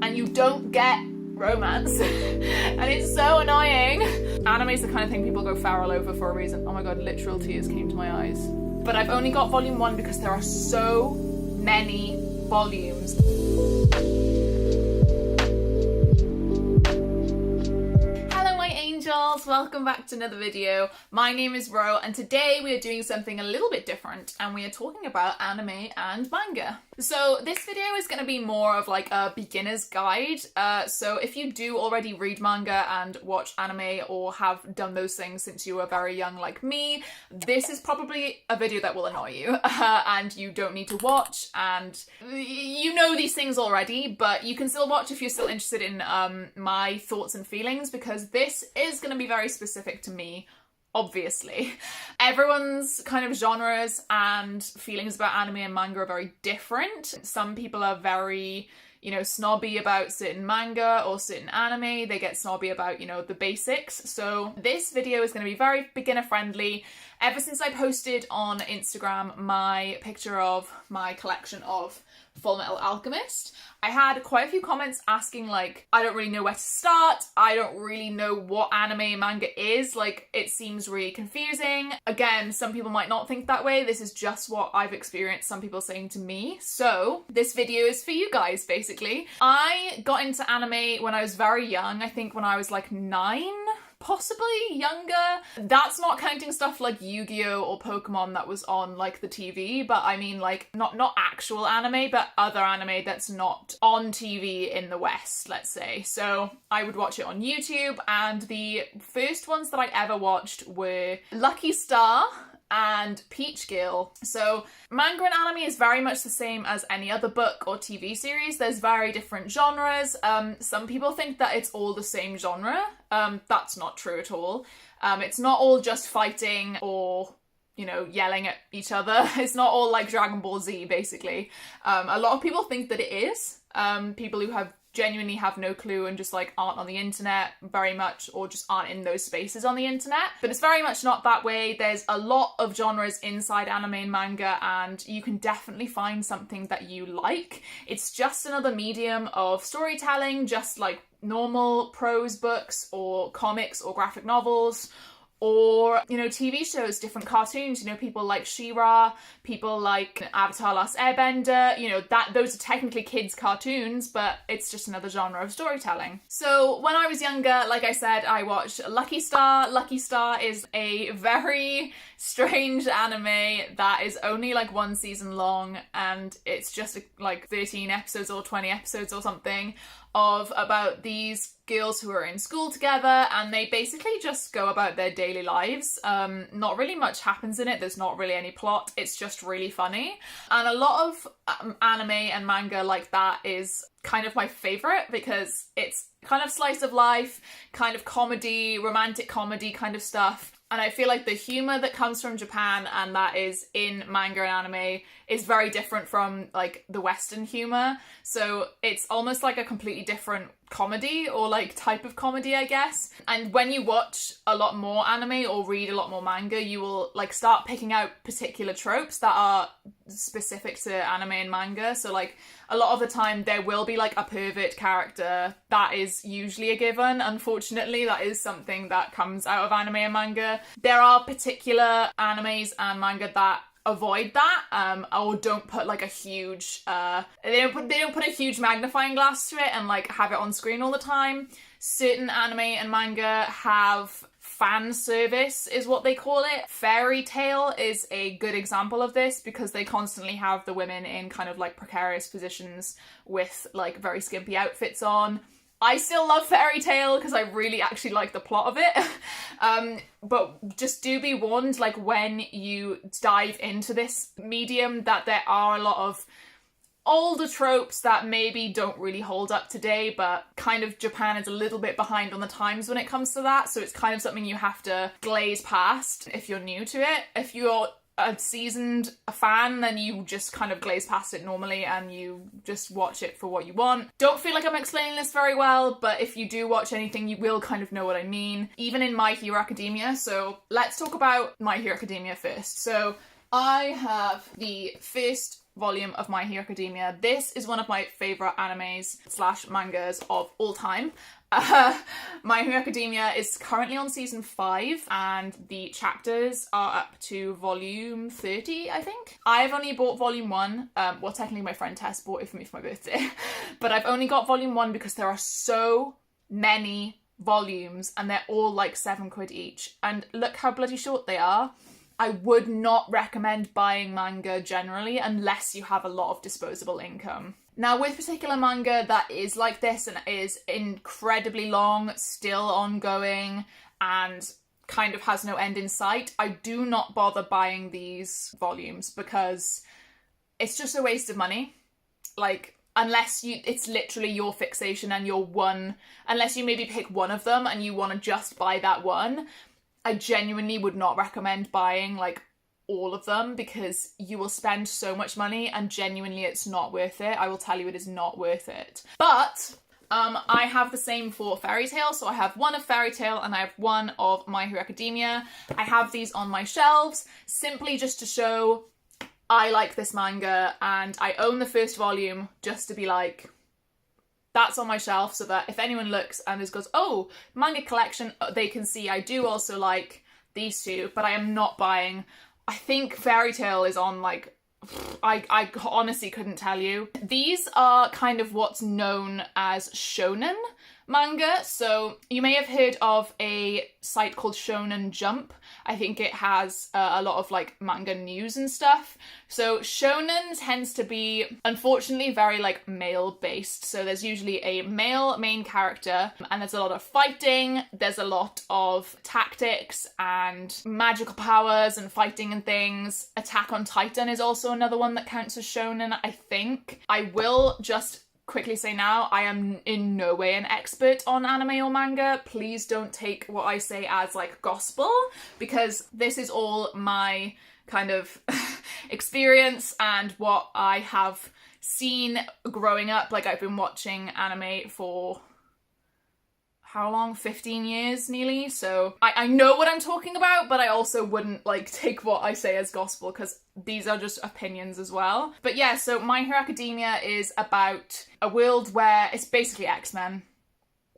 and you don't get romance. And it's so annoying. Anime is the kind of thing people go feral over for a reason. Oh my god, literal tears came to my eyes. But I've only got volume 1 because there are so many volumes. Welcome back to another video. My name is Ro, and today we are doing something a little bit different, and we are talking about anime and manga. So this video is going to be more of like a beginner's guide. So if you do already read manga and watch anime, or have done those things since you were very young like me, this is probably a video that will annoy you, and you don't need to watch, and you know these things already, but you can still watch if you're still interested in my thoughts and feelings, because this is going to be very specific to me, obviously. Everyone's kind of genres and feelings about anime and manga are very different. Some people are very, snobby about certain manga or certain anime. They get snobby about, the basics. So this video is going to be very beginner friendly. Ever since I posted on Instagram my picture of my collection of Fullmetal Alchemist, I had quite a few comments asking, like, I don't really know where to start, I don't really know what anime and manga is, like, it seems really confusing. Again, some people might not think that way, this is just what I've experienced some people saying to me, so this video is for you guys, basically. I got into anime when I was very young, I think when I was like 9, possibly younger. That's not counting stuff like Yu-Gi-Oh! Or Pokemon that was on like the TV, but I mean like not actual anime, but other anime that's not on TV in the West, let's say. So I would watch it on YouTube, and the first ones that I ever watched were Lucky Star and Peach Girl. So manga and anime is very much the same as any other book or TV series. There's very different genres. Some people think that it's all the same genre. That's not true at all. It's not all just fighting or yelling at each other. It's not all like Dragon Ball Z, basically. A lot of people think that it is. People who genuinely have no clue and just like aren't on the internet very much, or just aren't in those spaces on the internet. But it's very much not that way. There's a lot of genres inside anime and manga, and you can definitely find something that you like. It's just another medium of storytelling, just like normal prose books or comics or graphic novels, or, TV shows, different cartoons, people like She-Ra, people like Avatar Last Airbender, those are technically kids' cartoons, but it's just another genre of storytelling. So when I was younger, like I said, I watched Lucky Star. Lucky Star is a very strange anime that is only like 1 season long, and it's just like 13 episodes or 20 episodes or something of about these girls who are in school together, and they basically just go about their daily lives. Not really much happens in it, there's not really any plot, it's just really funny. And a lot of anime and manga like that is kind of my favourite, because it's kind of slice of life, kind of comedy, romantic comedy kind of stuff. And I feel like the humour that comes from Japan and that is in manga and anime is very different from like the Western humour. So it's almost like a completely different comedy, or like type of comedy, I guess. And when you watch a lot more anime or read a lot more manga, you will like start picking out particular tropes that are specific to anime and manga. So like a lot of the time there will be like a pervert character. That is usually a given. Unfortunately, that is something that comes out of anime and manga. There are particular animes and manga that avoid that, or don't put like a huge they don't put a huge magnifying glass to it and like have it on screen all the time. Certain anime and manga have fan service, is what they call it. Fairy Tail is a good example of this, because they constantly have the women in kind of like precarious positions with like very skimpy outfits on. I still love Fairy Tail because I really actually like the plot of it. But just do be warned, like when you dive into this medium, that there are a lot of older tropes that maybe don't really hold up today, but kind of Japan is a little bit behind on the times when it comes to that. So it's kind of something you have to glaze past if you're new to it. If you're a seasoned fan, then you just kind of glaze past it normally and you just watch it for what you want. Don't feel like I'm explaining this very well, but if you do watch anything, you will kind of know what I mean. Even in My Hero Academia. So let's talk about My Hero Academia first. So I have the first volume of My Hero Academia. This is one of my favourite animes / mangas of all time. My Hero Academia is currently on season 5 and the chapters are up to volume 30, I think. I've only bought volume 1. Well, technically my friend Tess bought it for me for my birthday. But I've only got volume 1 because there are so many volumes and they're all like £7 each. And look how bloody short they are. I would not recommend buying manga generally unless you have a lot of disposable income. Now, with particular manga that is like this and is incredibly long, still ongoing, and kind of has no end in sight, I do not bother buying these volumes because it's just a waste of money. Like, unless it's literally your fixation and unless you maybe pick one of them and you want to just buy that one, I genuinely would not recommend buying like all of them because you will spend so much money and genuinely it's not worth it. I will tell you, it is not worth it. But I have the same for Fairy Tail. So I have one of Fairy Tail and I have one of My Hero Academia. I have these on my shelves simply just to show I like this manga, and I own the first volume just to be like, that's on my shelf, so that if anyone looks and just goes, oh, manga collection, they can see I do also like these two, but I am not buying. I think Fairy Tail is on like, I honestly couldn't tell you. These are kind of what's known as shonen manga. So you may have heard of a site called Shonen Jump. I think it has a lot of like manga news and stuff. So shonen tends to be, unfortunately, very like male based. So there's usually a male main character and there's a lot of fighting. There's a lot of tactics and magical powers and fighting and things. Attack on Titan is also another one that counts as shonen, I think. I will just quickly say now, I am in no way an expert on anime or manga. Please don't take what I say as like gospel, because this is all my kind of experience and what I have seen growing up. Like, I've been watching anime for how long? 15 years nearly. So I know what I'm talking about, but I also wouldn't like take what I say as gospel because these are just opinions as well. But yeah, so My Hero Academia is about a world where it's basically X-Men,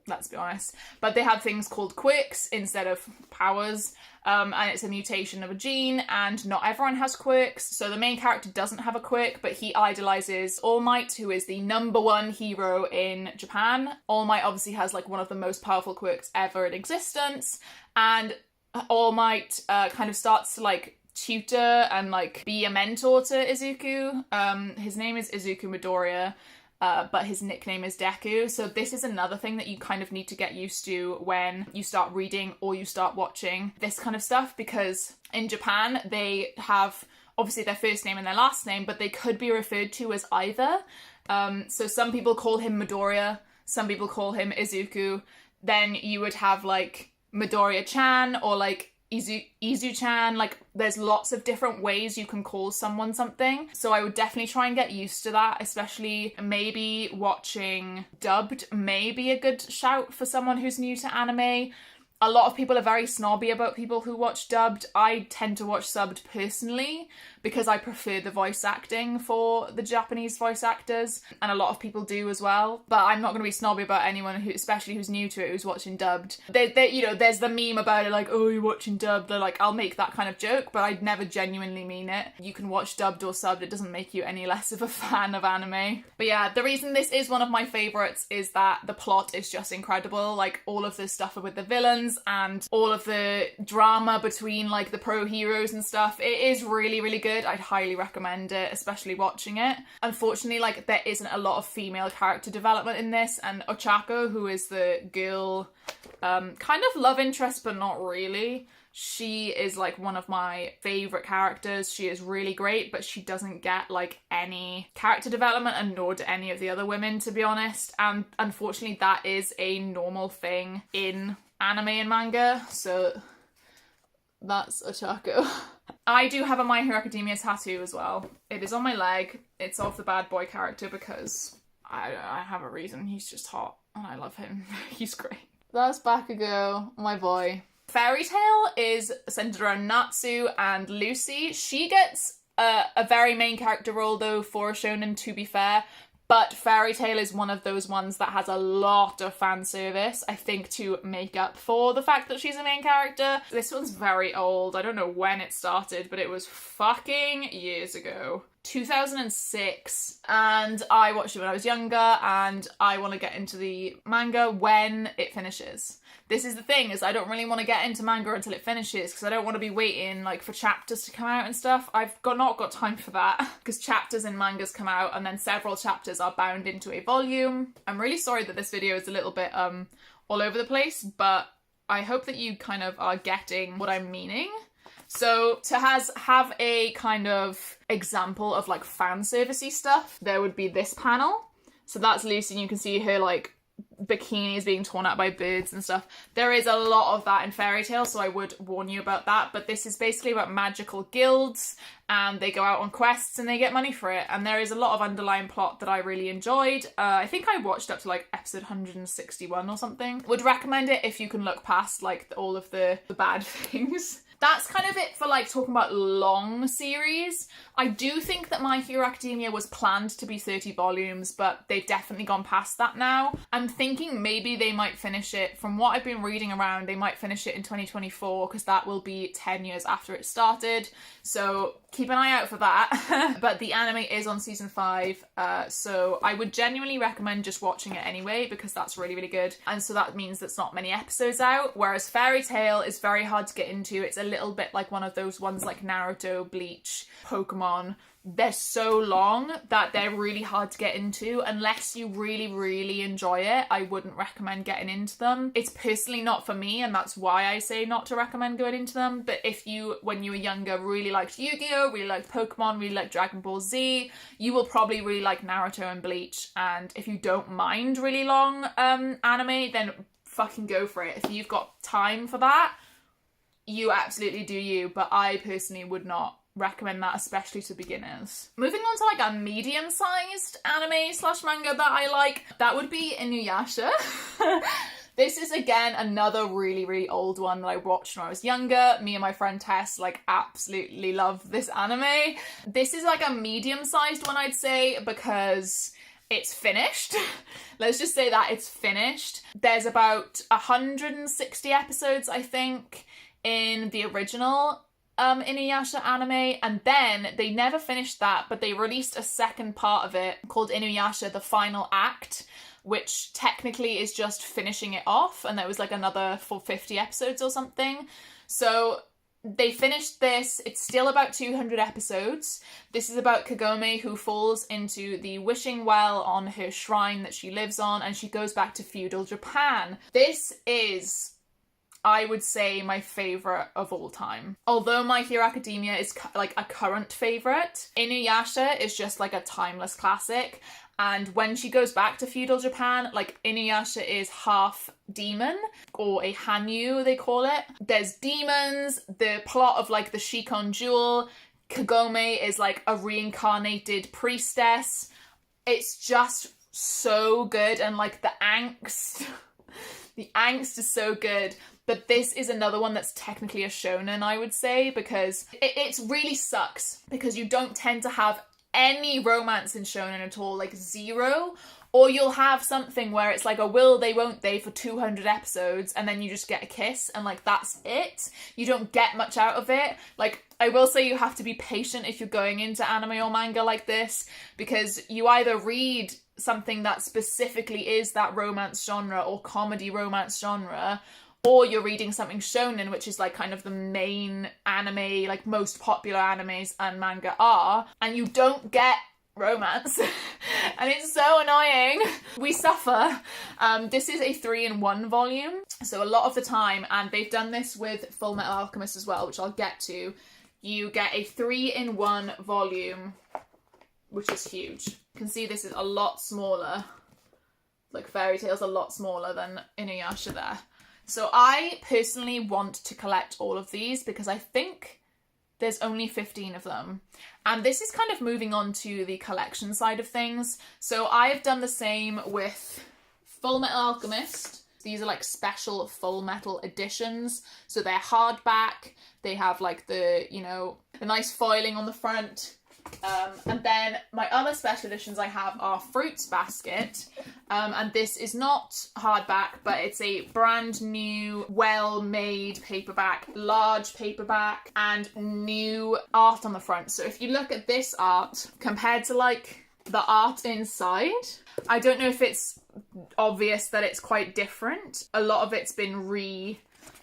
let's be honest. But they have things called quirks instead of powers. And it's a mutation of a gene, and not everyone has quirks. So the main character doesn't have a quirk, but he idolizes All Might, who is the #1 hero in Japan. All Might obviously has like one of the most powerful quirks ever in existence, and All Might kind of starts to like tutor and like be a mentor to Izuku. His name is Izuku Midoriya. But his nickname is Deku. So this is another thing that you kind of need to get used to when you start reading or you start watching this kind of stuff, because in Japan they have obviously their first name and their last name, but they could be referred to as either. So some people call him Midoriya, some people call him Izuku. Then you would have like Midoriya-chan or like Izu-chan. Like, there's lots of different ways you can call someone something. So I would definitely try and get used to that, especially maybe watching dubbed may be a good shout for someone who's new to anime. A lot of people are very snobby about people who watch dubbed. I tend to watch subbed personally because I prefer the voice acting for the Japanese voice actors, and a lot of people do as well. But I'm not going to be snobby about anyone who, especially who's new to it, who's watching dubbed. You know, there's the meme about it, like, oh, you're watching dubbed. They're like, I'll make that kind of joke, but I'd never genuinely mean it. You can watch dubbed or subbed. It doesn't make you any less of a fan of anime. But yeah, the reason this is one of my favourites is that the plot is just incredible. Like, all of the stuff with the villains and all of the drama between like the pro heroes and stuff, it is really, really good. I'd highly recommend it, especially watching it. Unfortunately, like, there isn't a lot of female character development in this, and Ochako, who is the girl kind of love interest but not really, she is like one of my favourite characters. She is really great, but she doesn't get like any character development, and nor do any of the other women, to be honest. And unfortunately that is a normal thing in anime and manga, so that's Ochako. I do have a My Hero Academia tattoo as well. It is on my leg. It's of the bad boy character because I have a reason. He's just hot and I love him. He's great. That's Bakugo, my boy. Fairy Tail is centered around Natsu and Lucy. She gets a very main character role though for a shonen, to be fair. But Fairy Tail is one of those ones that has a lot of fan service, I think, to make up for the fact that she's a main character. This one's very old. I don't know when it started, but it was fucking years ago. 2006, and I watched it when I was younger, and I want to get into the manga when it finishes. This is the thing, is I don't really want to get into manga until it finishes, because I don't want to be waiting like for chapters to come out and stuff. I've not got time for that, because chapters in mangas come out and then several chapters are bound into a volume. I'm really sorry that this video is a little bit all over the place, but I hope that you kind of are getting what I'm meaning. So to have a kind of example of like fan servicey stuff, there would be this panel. So that's Lucy, and you can see her like bikinis being torn out by birds and stuff. There is a lot of that in Fairy Tail, so I would warn you about that. But this is basically about magical guilds, and they go out on quests and they get money for it. And there is a lot of underlying plot that I really enjoyed. I think I watched up to like episode 161 or something. Would recommend it if you can look past like all of the bad things. That's kind of it for like talking about long series. I do think that My Hero Academia was planned to be 30 volumes, but they've definitely gone past that now. I'm thinking maybe they might finish it, from what I've been reading around, they might finish it in 2024, because that will be 10 years after it started. So keep an eye out for that. But the anime is on season 5, so I would genuinely recommend just watching it anyway, because that's really, really good. And so that means there's not many episodes out, whereas Fairy Tail is very hard to get into. It's a little bit like one of those ones like Naruto, Bleach, Pokemon. They're so long that they're really hard to get into. Unless you really, really enjoy it, I wouldn't recommend getting into them. It's personally not for me, and that's why I say not to recommend going into them. But if you, when you were younger, really liked Yu-Gi-Oh!, really liked Pokemon, really liked Dragon Ball Z, you will probably really like Naruto and Bleach. And if you don't mind really long anime, then fucking go for it. If you've got time for that, you absolutely do you. But I personally would not recommend that, especially to beginners. Moving on to like a medium-sized anime slash manga that I like, that would be Inuyasha. This is again another really, really old one that I watched when I was younger. Me and my friend Tess like absolutely love this anime. This is like a medium-sized one, I'd say, because it's finished. Let's just say that it's finished. There's about 160 episodes, I think, in the original Inuyasha anime, and then they never finished that, but they released a second part of it called Inuyasha The Final Act, which technically is just finishing it off, and there was like another 450 episodes or something. So they finished this. It's still about 200 episodes. This is about Kagome, who falls into the wishing well on her shrine that she lives on, and she goes back to feudal Japan. This is, I would say, my favourite of all time. Although My Hero Academia is like a current favourite, Inuyasha is just like a timeless classic. And when she goes back to feudal Japan, like Inuyasha is half demon, or a Hanyu they call it. There's demons, the plot of like the Shikon Jewel, Kagome is like a reincarnated priestess. It's just so good, and like the angst, the angst is so good. But this is another one that's technically a shonen, I would say, because it really sucks, because you don't tend to have any romance in shonen at all, like zero. Or you'll have something where it's like a will they won't they for 200 episodes, and then you just get a kiss, and like that's it. You don't get much out of it. Like, I will say you have to be patient if you're going into anime or manga like this, because you either read something that specifically is that romance genre or comedy romance genre, or you're reading something shonen, which is like kind of the main anime, like most popular animes and manga are, and you don't get romance. And it's so annoying. We suffer. This is a 3-in-1 volume, so a lot of the time, and they've done this with Fullmetal Alchemist as well, which I'll get to, you get a 3-in-1 volume, which is huge. You can see this is a lot smaller. Like Fairy Tail's a lot smaller than Inuyasha there. So I personally want to collect all of these, because I think there's only 15 of them. And this is kind of moving on to the collection side of things. So I've done the same with Fullmetal Alchemist. These are like special Full Metal editions. So they're hardback. They have like the, you know, the nice foiling on the front. And then my other special editions I have are Fruits Basket, and this is not hardback, but it's a brand new, well-made paperback, large paperback, and new art on the front. So if you look at this art compared to like the art inside, I don't know if it's obvious that it's quite different. A lot of it's been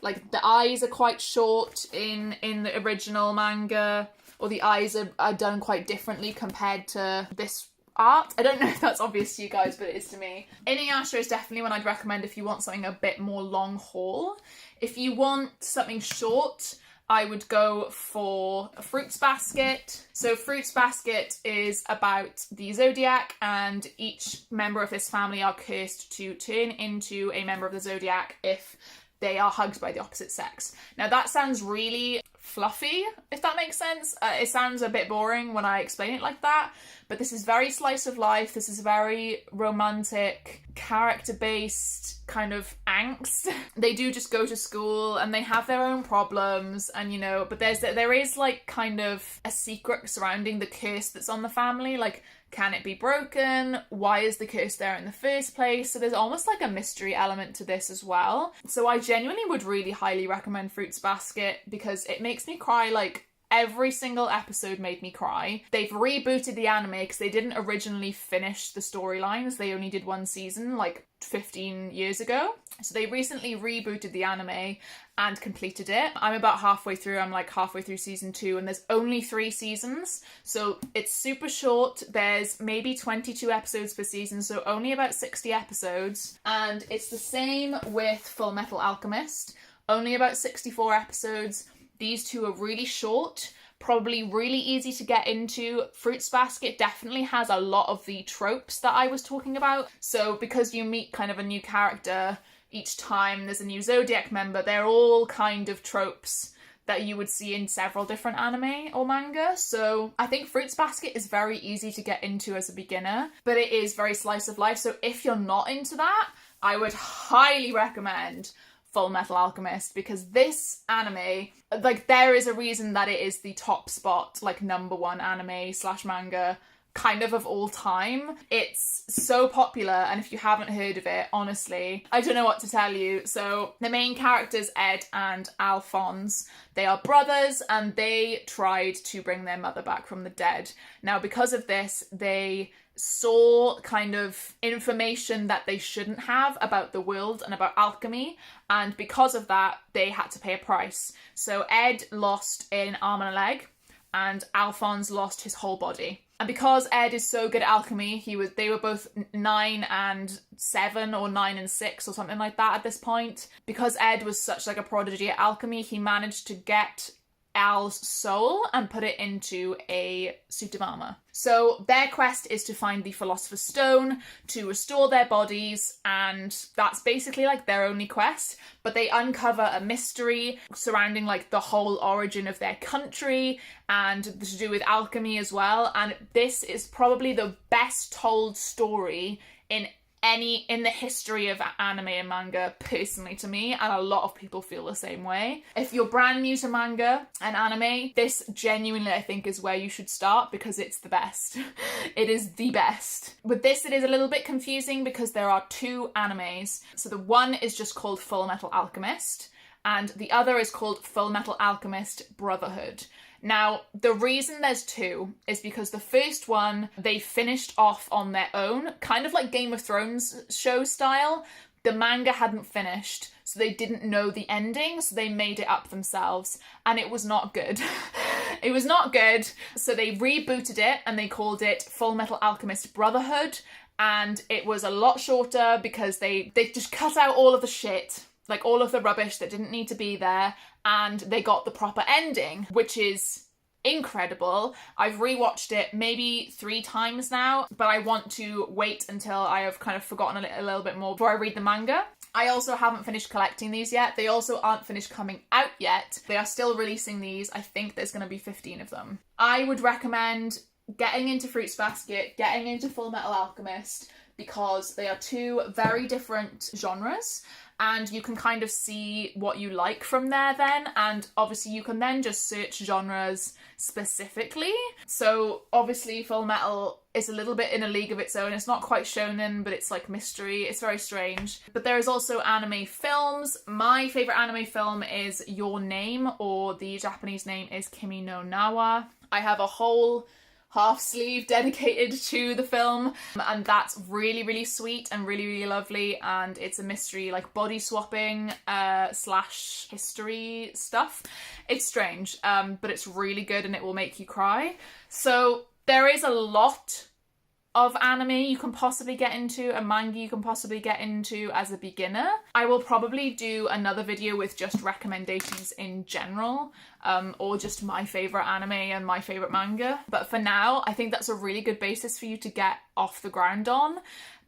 like the eyes are quite short in the original manga, or the eyes are done quite differently compared to this art. I don't know if that's obvious to you guys, but it is to me. Inuyasha is definitely one I'd recommend if you want something a bit more long haul. If you want something short, I would go for a Fruits Basket. So Fruits Basket is about the Zodiac, and each member of this family are cursed to turn into a member of the Zodiac if they are hugged by the opposite sex. Now that sounds really fluffy, if that makes sense. It sounds a bit boring when I explain it like that, but this is very slice of life. This is very romantic, character-based kind of angst. They do just go to school and they have their own problems, and you know, but there is like kind of a secret surrounding the curse that's on the family. Like, can it be broken? Why is the curse there in the first place? So there's almost like a mystery element to this as well. So I genuinely would really highly recommend Fruits Basket because it makes me cry. Like, every single episode made me cry. They've rebooted the anime because they didn't originally finish the storylines. They only did one season like 15 years ago. So they recently rebooted the anime and completed it. I'm about halfway through. I'm like halfway through season 2, and there's only 3 seasons. So it's super short. There's maybe 22 episodes per season, so only about 60 episodes. And it's the same with Fullmetal Alchemist. Only about 64 episodes. These two are really short, probably really easy to get into. Fruits Basket definitely has a lot of the tropes that I was talking about. So because you meet kind of a new character each time there's a new Zodiac member, they're all kind of tropes that you would see in several different anime or manga. So I think Fruits Basket is very easy to get into as a beginner, but it is very slice of life. So if you're not into that, I would highly recommend Fullmetal Alchemist, because this anime, like, there is a reason that it is the top spot, like #1 anime / manga kind of all time. It's so popular, and if you haven't heard of it, honestly, I don't know what to tell you. So the main characters, Ed and Alphonse, they are brothers, and they tried to bring their mother back from the dead. Now, because of this, they saw kind of information that they shouldn't have about the world and about alchemy, and because of that they had to pay a price. So Ed lost an arm and a leg, and Alphonse lost his whole body. And because Ed is so good at alchemy, they were both 9 and 7 or 9 and 6 or something like that at this point. Because Ed was such like a prodigy at alchemy, he managed to get Al's soul and put it into a suit of armor. So their quest is to find the Philosopher's Stone to restore their bodies, and that's basically like their only quest. But they uncover a mystery surrounding like the whole origin of their country and to do with alchemy as well. And this is probably the best told story in the history of anime and manga, personally, to me, and a lot of people feel the same way. If you're brand new to manga and anime, this genuinely, I think, is where you should start, because it's the best. It is the best. With this, it is a little bit confusing because there are 2 animes. So the one is just called Fullmetal Alchemist, and the other is called Fullmetal Alchemist Brotherhood. Now, the reason there's 2 is because the first one, they finished off on their own, kind of like Game of Thrones show style. The manga hadn't finished, so they didn't know the ending, so they made it up themselves, and it was not good. It was not good, so they rebooted it, and they called it Fullmetal Alchemist Brotherhood, and it was a lot shorter because they just cut out all of the shit, like all of the rubbish that didn't need to be there, and they got the proper ending, which is incredible. I've rewatched it maybe 3 times now, but I want to wait until I have kind of forgotten a little bit more before I read the manga. I also haven't finished collecting these yet. They also aren't finished coming out yet. They are still releasing these. I think there's going to be 15 of them. I would recommend getting into Fruits Basket, getting into Fullmetal Alchemist, because they are two very different genres, and you can kind of see what you like from there then, and obviously you can then just search genres specifically. So obviously Fullmetal is a little bit in a league of its own. It's not quite shonen, but it's like mystery. It's very strange. But there is also anime films. My favourite anime film is Your Name, or the Japanese name is Kimi no Nawa. I have a whole half sleeve dedicated to the film, and that's really, really sweet and really, really lovely, and it's a mystery, like body swapping slash history stuff. It's strange, but it's really good and it will make you cry. So there is a lot of anime you can possibly get into, and manga you can possibly get into as a beginner. I will probably do another video with just recommendations in general, or just my favourite anime and my favourite manga. But for now, I think that's a really good basis for you to get off the ground on.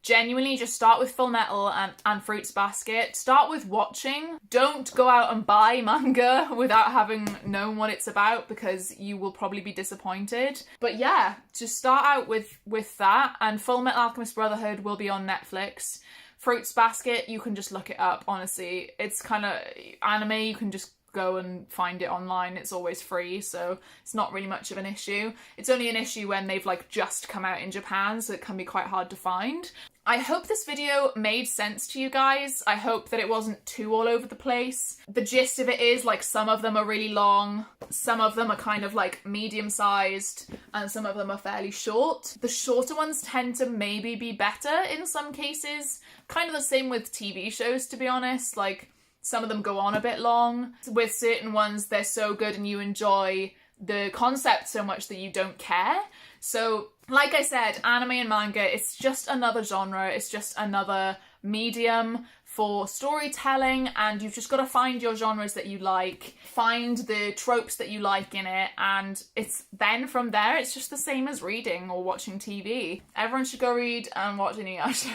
Genuinely, just start with Fullmetal and Fruits Basket. Start with watching. Don't go out and buy manga without having known what it's about, because you will probably be disappointed. But yeah, just start out with that. And Fullmetal Alchemist Brotherhood will be on Netflix. Fruits Basket, you can just look it up, honestly. It's kind of anime, you can just go and find it online. It's always free, so it's not really much of an issue. It's only an issue when they've like just come out in Japan, so it can be quite hard to find. I hope this video made sense to you guys. I hope that it wasn't too all over the place. The gist of it is, like, some of them are really long, some of them are kind of like medium-sized, and some of them are fairly short. The shorter ones tend to maybe be better in some cases. Kind of the same with TV shows, to be honest. Like, some of them go on a bit long. With certain ones, they're so good and you enjoy the concept so much that you don't care. So, like I said, anime and manga, it's just another genre. It's just another medium for storytelling, and you've just got to find your genres that you like, find the tropes that you like in it, and it's then from there, it's just the same as reading or watching TV. Everyone should go read and watch Inuyasha.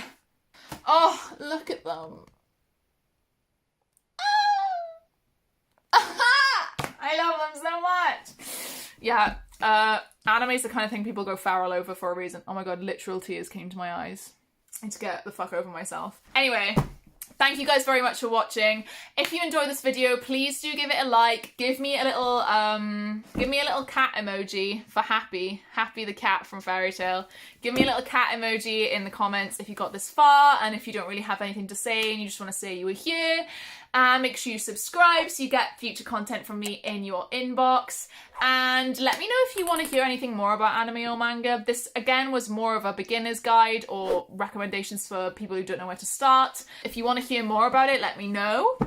Oh, look at them. I love them so much. Yeah, anime's the kind of thing people go feral over for a reason. Oh my god, literal tears came to my eyes. I need to get the fuck over myself. Anyway, thank you guys very much for watching. If you enjoyed this video, please do give it a like. Give me a little cat emoji for Happy the cat from Fairy Tail. Give me a little cat emoji in the comments if you got this far, and if you don't really have anything to say and you just want to say you were here. And make sure you subscribe so you get future content from me in your inbox. And let me know if you want to hear anything more about anime or manga. This, again, was more of a beginner's guide or recommendations for people who don't know where to start. If you want to hear more about it, let me know.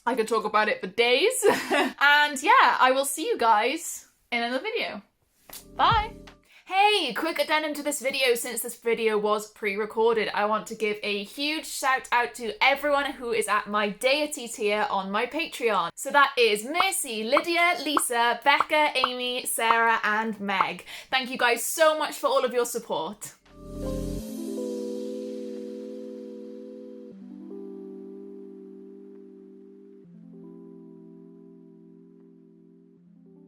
I could talk about it for days. And yeah, I will see you guys in another video. Bye! Hey, quick addendum to this video. Since this video was pre-recorded, I want to give a huge shout out to everyone who is at my deity tier on my Patreon. So that is Mercy, Lydia, Lisa, Becca, Amy, Sarah, and Meg. Thank you guys so much for all of your support.